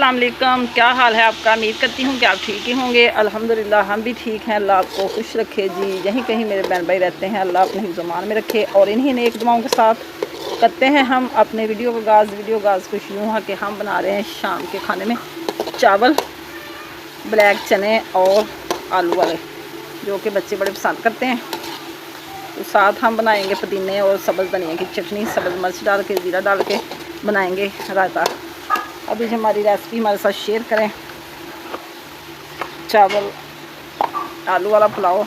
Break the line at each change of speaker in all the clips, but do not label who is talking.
अस्सलाम वालेकुम। क्या हाल है आपका? उम्मीद करती हूँ कि आप ठीक ही होंगे। अल्हम्दुलिल्लाह हम भी ठीक हैं। अल्लाह आपको खुश रखे जी। यहीं कहीं मेरे बहन भाई रहते हैं, अल्लाह अपने हिफ्ज़-ओ-अमान में रखे। और इन्हीं नेक दुआओं के साथ करते हैं हम अपने वीडियो का आगाज़ कुछ यूँ है कि हम बना रहे हैं शाम के खाने में चावल, ब्लैक चने और आलू वाले, जो कि बच्चे बड़े पसंद करते हैं। तो साथ हम बनाएंगे पुदीने और सब्ज़ धनिया की चटनी, सब्ज़ मिर्च डाल के, ज़ीरा डाल के बनाएंगे रायता। अभी हमारी रेसिपी हमारे साथ शेयर करें। चावल आलू वाला पुलाव।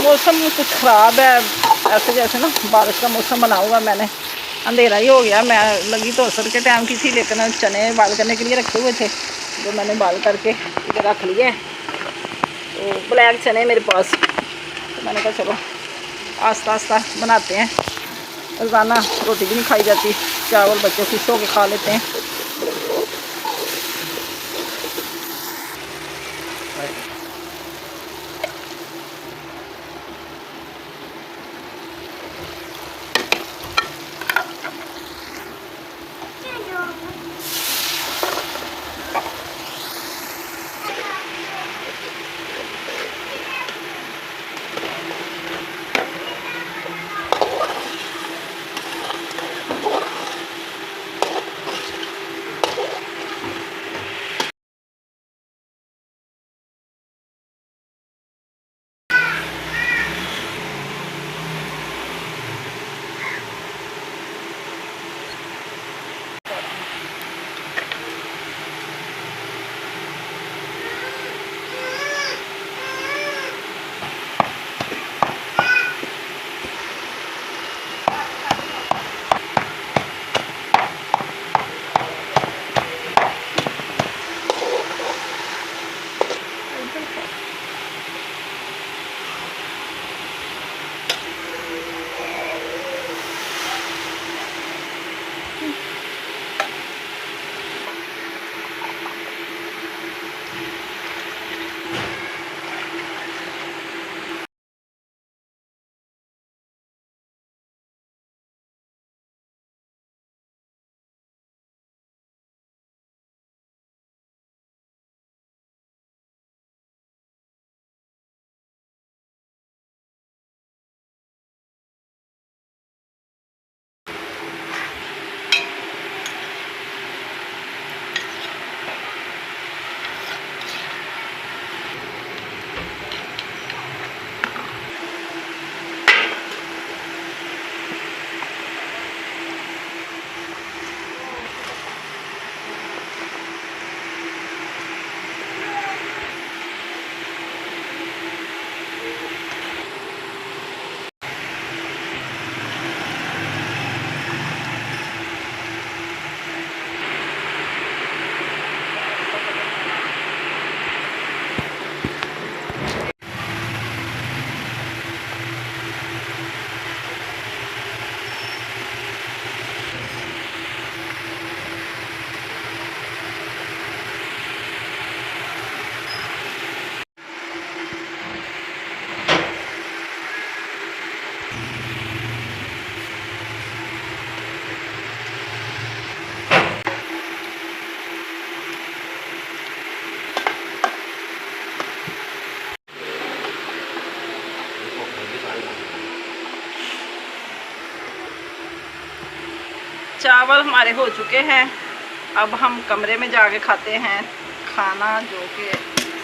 मौसम कुछ ख़राब है, ऐसे जैसे ना बारिश का मौसम बना हुआ। मैंने अंधेरा ही हो गया। मैं लगी तो असर के टाइम की थी, लेकिन चने बॉयल करने के लिए रखे हुए थे, जो मैंने बॉयल करके इधर रख लिए हैं। तो ब्लैक चने मेरे पास, तो मैंने कहा चलो आस्ता आस्ता बनाते हैं। रोज़ाना रोटी भी नहीं खाई जाती, चावल बच्चे खुश होकर खा लेते हैं। चावल हमारे हो चुके हैं। अब हम कमरे में जाके खाते हैं खाना, जो कि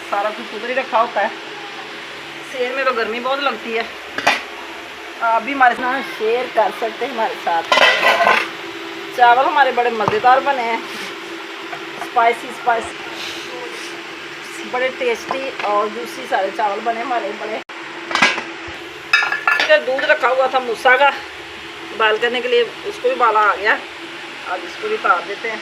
सारा कुछ उधर ही रखा होता है। शेर में तो गर्मी बहुत लगती है। आप भी हमारे साथ शेयर कर सकते हैं हमारे साथ। चावल हमारे बड़े मज़ेदार बने हैं, स्पाइसी बड़े टेस्टी और जूसी सारे चावल बने हमारे बड़े। इधर दूध रखा हुआ था मूसा का बॉयल करने के लिए, उसको भी बाला आ गया। अब इसको भी उतार देते हैं।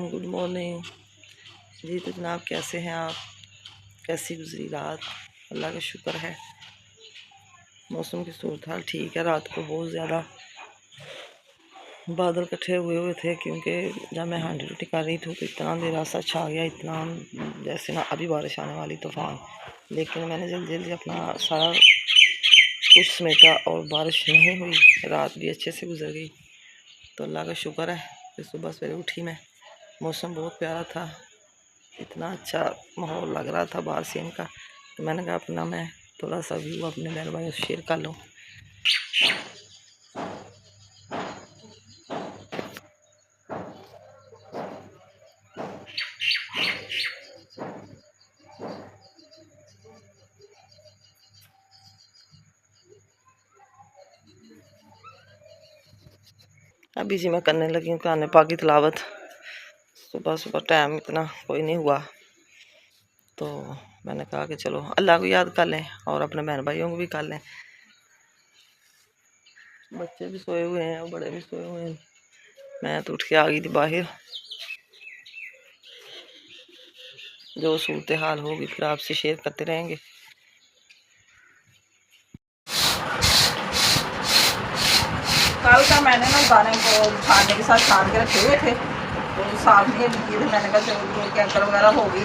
गुड मॉर्निंग जी। तो जनाब कैसे हैं आप, कैसी गुजरी रात? अल्लाह का शुक्र है, मौसम की सूरत हाल ठीक है। रात को बहुत ज़्यादा बादल इकट्ठे हुए थे, क्योंकि जब मैं हांडी रोटी कर रही थी तो इतना अंधेरा सा छा गया, इतना जैसे ना अभी बारिश आने वाली, तूफ़ान। लेकिन मैंने जल्दी जल्दी अपना सारा कुछ समेटा और बारिश नहीं हुई, रात भी अच्छे से गुजर गई। तो अल्लाह का शुक्र है कि सुबह सवेरे उठी मैं, मौसम बहुत प्यारा था, इतना अच्छा माहौल लग रहा था बाहर सीन का। तो मैंने कहा अपना मैं थोड़ा सा व्यू अपने बहन भाइयों से शेयर कर लूँ। अभी जी मैं करने लगी हूँ कुरान पाक की तिलावत। सुबह सुबह टाइम इतना कोई नहीं हुआ, तो मैंने कहा कि चलो अल्लाह को याद कर लें और अपने बहन भाइयों को भी कर लें। बच्चे भी सोए हुए हैं और बड़े भी सोए हुए हैं। मैं तो उठ के आ गई थी बाहर। जो सूरत हाल होगी फिर आपसे शेयर करते रहेंगे।
कल का मैंने ना दाने को छानने के साथ छान के रखे हुए थे, तो साफ नहीं किए थे। मैंने कहा चलो कैंकर वगैरह होगी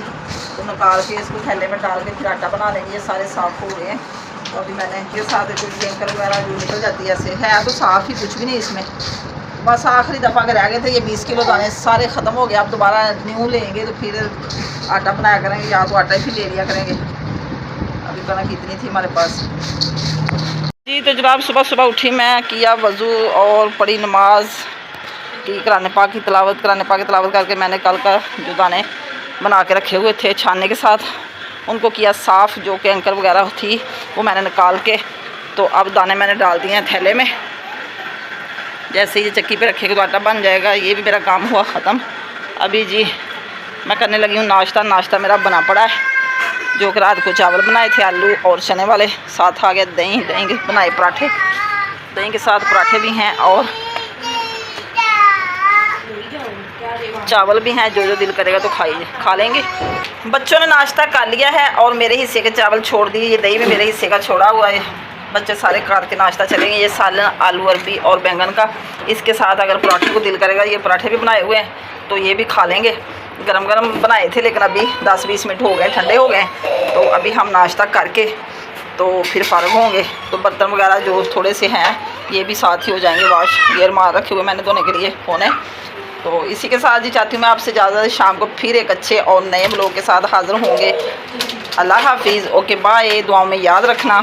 तो निकाल के इसको थैले में डाल के फिर आटा बना लेंगे। ये सारे साफ़ हो गए हैं। तो अभी मैंने ये साथ कुछ कैंकर वगैरह जो निकल जाती है ऐसे है तो साफ़ ही, कुछ भी नहीं इसमें। बस आखिरी दफ़ा के रह गए थे ये 20 किलो दाने, सारे ख़त्म हो गए। अब दोबारा न्यू लेंगे तो फिर आटा बनाया करेंगे, या तो आटा ही ले लिया करेंगे। अभी कनक इतनी थी हमारे पास जी। तो जनाब सुबह सुबह उठी मैं, किया वज़ू और पढ़ी नमाज की, कुरान पाक की तिलावत। कुरान पाक की तिलावत करके मैंने कल का जो दाने बना के रखे हुए थे छानने के साथ, उनको किया साफ़। जो कैंकर वगैरह थी वो मैंने निकाल के, तो अब दाने मैंने डाल दिए हैं थैले में। जैसे ये चक्की पे रखेगा तो आटा बन जाएगा। ये भी मेरा काम हुआ ख़त्म। अभी जी मैं करने लगी हूँ नाश्ता। नाश्ता मेरा बना पड़ा है, जो कि रात को चावल बनाए थे आलू और चने वाले, साथ आ गया दही। दही के बनाए पराठे, दही के साथ पराठे भी हैं और चावल भी हैं। जो दिल करेगा तो खा लेंगे। बच्चों ने नाश्ता कर लिया है और मेरे हिस्से के चावल छोड़ दिए। ये दही भी मेरे हिस्से का छोड़ा हुआ है। बच्चे सारे कार के नाश्ता चलेंगे। ये सालन आलू अरबी और बैंगन का, इसके साथ अगर पराठे को दिल करेगा, ये पराठे भी बनाए हुए हैं तो ये भी खा लेंगे। गरम गरम बनाए थे लेकिन अभी 10-20 मिनट हो गए, ठंडे हो गए। तो अभी हम नाश्ता करके तो फिर फ़ारग होंगे। तो बर्तन वगैरह जो थोड़े से हैं ये भी साथ ही हो जाएंगे वाश। गियर मार रखे हुए मैंने धोने के लिए होने। तो इसी के साथ ही चाहती हूँ मैं आपसे ज़्यादा शाम को फिर एक अच्छे और नए ब्लॉग के साथ हाज़िर होंगे। अल्लाह हाफिज़। Okay bye. दुआओं में याद रखना।